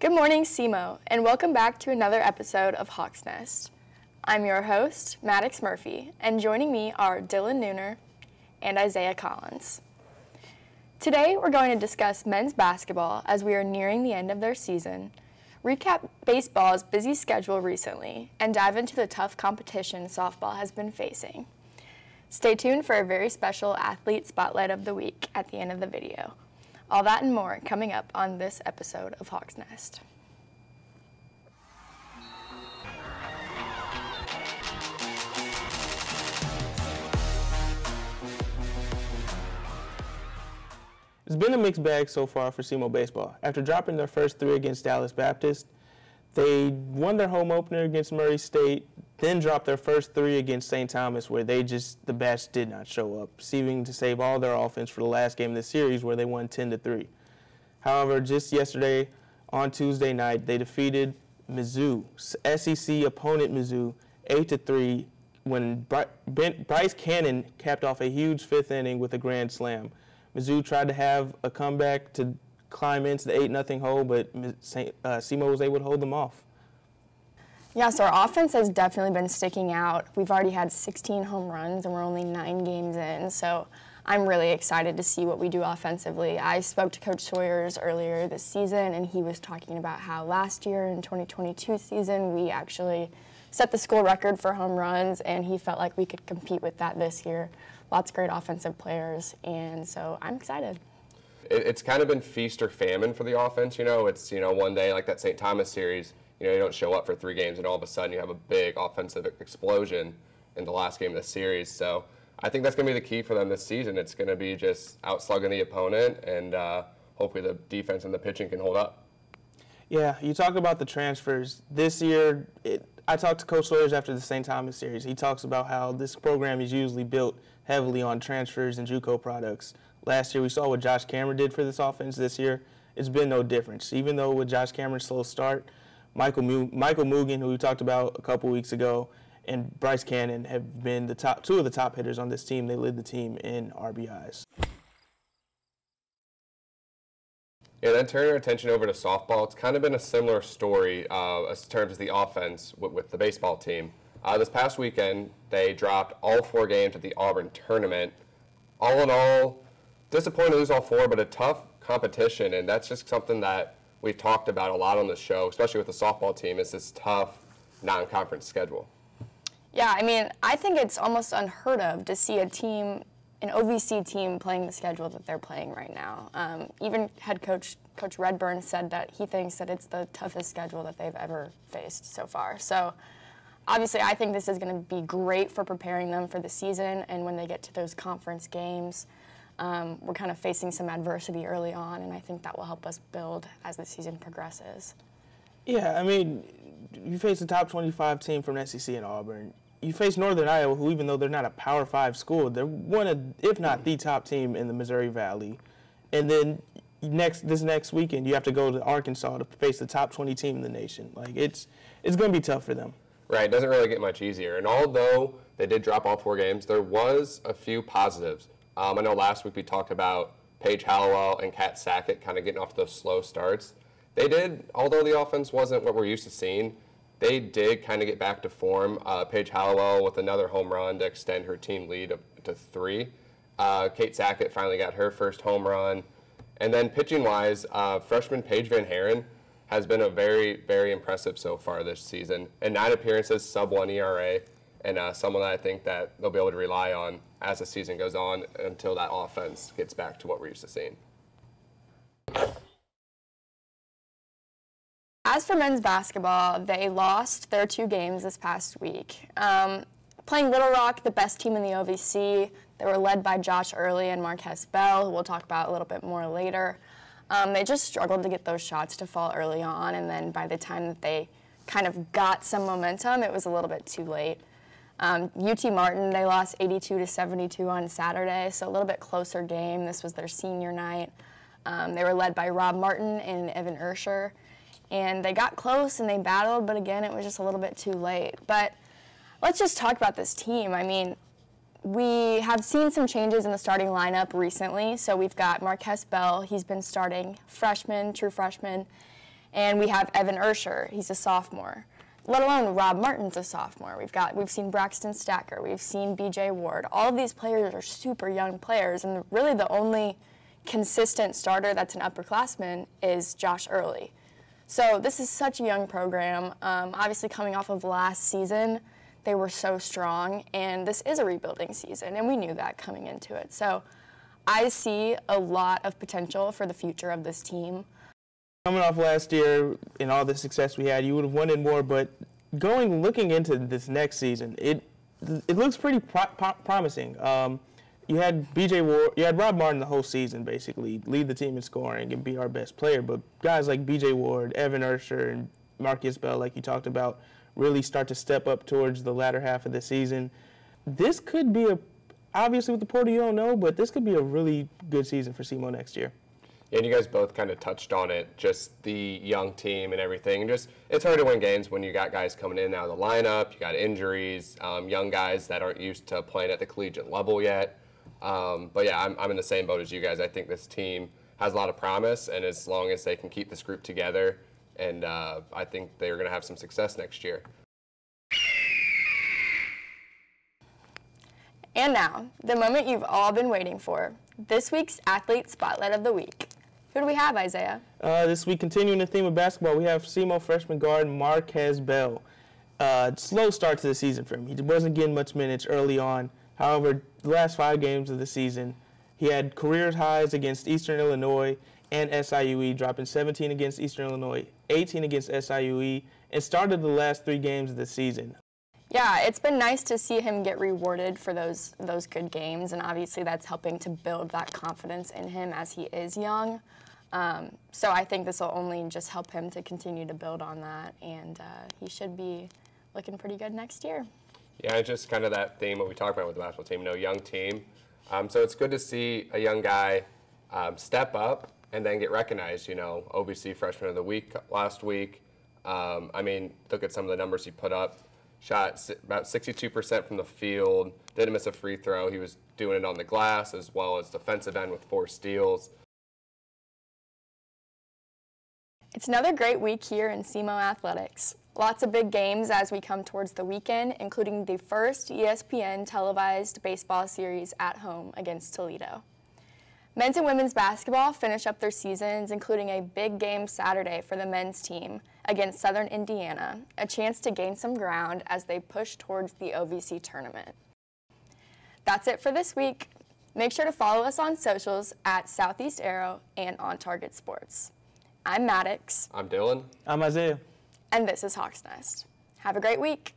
Good morning, SEMO, and welcome back to another episode of Hawk's Nest. I'm your host, Maddox Murphy, and joining me are Dylan Nooner and Isaiah Collins. Today, we're going to discuss men's basketball as we are nearing the end of their season, recap baseball's busy schedule recently, and dive into the tough competition softball has been facing. Stay tuned for a very special athlete spotlight of the week at the end of the video. All that and more coming up on this episode of Hawk's Nest. It's been a mixed bag so far for SEMO baseball. After dropping their first three against Dallas Baptist, they won their home opener against Murray State, then dropped their first three against St. Thomas, where the bats did not show up, seeming to save all their offense for the last game of the series, where they won 10-3. However, just yesterday, on Tuesday night, they defeated Mizzou, SEC opponent Mizzou, 8-3, when Bryce Cannon capped off a huge fifth inning with a grand slam. Mizzou tried to have a comeback to climb into the 8-0 hole, but SEMO was able to hold them off. Yeah, so our offense has definitely been sticking out. We've already had 16 home runs, and we're only 9 games in, so I'm really excited to see what we do offensively. I spoke to Coach Sawyers earlier this season, and he was talking about how last year in 2022 season, we actually set the school record for home runs, and he felt like we could compete with that this year. Lots of great offensive players, and so I'm excited. It's kind of been feast or famine for the offense, It's, one day, like that St. Thomas series, you don't show up for 3 games, and all of a sudden you have a big offensive explosion in the last game of the series. So I think that's going to be the key for them this season. It's going to be just outslugging the opponent, and hopefully the defense and the pitching can hold up. Yeah, you talk about the transfers. This year, I talked to Coach Sawyers after the St. Thomas series. He talks about how this program is usually built heavily on transfers and JUCO products. Last year, we saw what Josh Cameron did for this offense. This year, it's been no difference. Even though with Josh Cameron's slow start, Michael Mugen, who we talked about a couple weeks ago, and Bryce Cannon have been two of the top hitters on this team. They led the team in RBIs. Yeah, then turning our attention over to softball, it's kind of been a similar story in terms of the offense with the baseball team. This past weekend, they dropped all 4 games at the Auburn tournament. All in all, disappointing to lose all 4, but a tough competition, and that's just something that we've talked about a lot on the show, especially with the softball team, is this tough non-conference schedule. Yeah, I mean, I think it's almost unheard of to see an OVC team playing the schedule that they're playing right now. Even head coach Redburn said that he thinks that it's the toughest schedule that they've ever faced so far. So obviously, I think this is going to be great for preparing them for the season, and when they get to those conference games, we're kind of facing some adversity early on, and I think that will help us build as the season progresses. Yeah, I mean, you face a top 25 team from SEC in Auburn. You face Northern Iowa, who, even though they're not a Power 5 school, they're one of, if not the top team in the Missouri Valley. And then this next weekend, you have to go to Arkansas to face the top 20 team in the nation. Like, it's going to be tough for them. Right, it doesn't really get much easier. And although they did drop all 4 games, there was a few positives. I know last week we talked about Paige Hallowell and Kat Sackett kind of getting off those slow starts. They did, although the offense wasn't what we're used to seeing, they did kind of get back to form. Paige Hallowell with another home run to extend her team lead to 3. Kate Sackett finally got her first home run. And then pitching-wise, freshman Paige Van Haren has been a very, very impressive so far this season. In 9 appearances, sub-1 ERA, and someone that I think that they'll be able to rely on as the season goes on until that offense gets back to what we're used to seeing. As for men's basketball, they lost their 2 games this past week. Playing Little Rock, the best team in the OVC, they were led by Josh Early and Marquez Bell, who we'll talk about a little bit more later. They just struggled to get those shots to fall early on, and then by the time that they kind of got some momentum, it was a little bit too late. UT Martin, they lost 82-72 on Saturday, so a little bit closer game. This was their senior night. They were led by Rob Martin and Evan Ursher, and they got close and they battled, but again, it was just a little bit too late. But let's just talk about this team. I mean, we have seen some changes in the starting lineup recently. So we've got Marquez Bell. He's been starting freshman, true freshman. And we have Evan Ursher, he's a sophomore. Let alone Rob Martin's a sophomore. We've seen Braxton Stacker, we've seen BJ Ward. All of these players are super young players, and really the only consistent starter that's an upperclassman is Josh Early. So this is such a young program. Obviously coming off of last season, they were so strong, and this is a rebuilding season, and we knew that coming into it. So I see a lot of potential for the future of this team. Coming off last year and all the success we had, you would have wanted more, but looking into this next season, it looks pretty promising. You had BJ Ward, you had Rob Martin the whole season basically, lead the team in scoring and be our best player, but guys like BJ Ward, Evan Ursher, and Marcus Bell, like you talked about, really start to step up towards the latter half of the season. This could be obviously with the portal you don't know, but this could be a really good season for SEMO next year. Yeah, and you guys both kind of touched on it, just the young team and everything. Just it's hard to win games when you got guys coming in and out of the lineup, you got injuries, young guys that aren't used to playing at the collegiate level yet. But yeah, I'm in the same boat as you guys. I think this team has a lot of promise, and as long as they can keep this group together, and I think they're going to have some success next year. And now, the moment you've all been waiting for, this week's Athlete Spotlight of the Week. Who do we have, Isaiah? This week, continuing the theme of basketball, we have SEMO freshman guard Marquez Bell. Slow start to the season for him. He wasn't getting much minutes early on. However, the last 5 games of the season, he had career highs against Eastern Illinois and SIUE, dropping 17 against Eastern Illinois, 18 against SIUE, and started the last 3 games of the season. Yeah, it's been nice to see him get rewarded for those good games, and obviously that's helping to build that confidence in him as he is young. So I think this will only just help him to continue to build on that, and he should be looking pretty good next year. Yeah, it's just kind of that theme what we talked about with the basketball team, young team. So it's good to see a young guy step up and then get recognized, OVC Freshman of the Week last week. I mean, look at some of the numbers he put up. Shot about 62% from the field, didn't miss a free throw. He was doing it on the glass as well as defensive end with 4 steals. It's another great week here in SEMO Athletics. Lots of big games as we come towards the weekend, including the first ESPN televised baseball series at home against Toledo. Men's and women's basketball finish up their seasons, including a big game Saturday for the men's team against Southern Indiana, a chance to gain some ground as they push towards the OVC tournament. That's it for this week. Make sure to follow us on socials at Southeast Arrow and on Target Sports. I'm Maddox. I'm Dylan. I'm Isaiah. And this is Hawks Nest. Have a great week.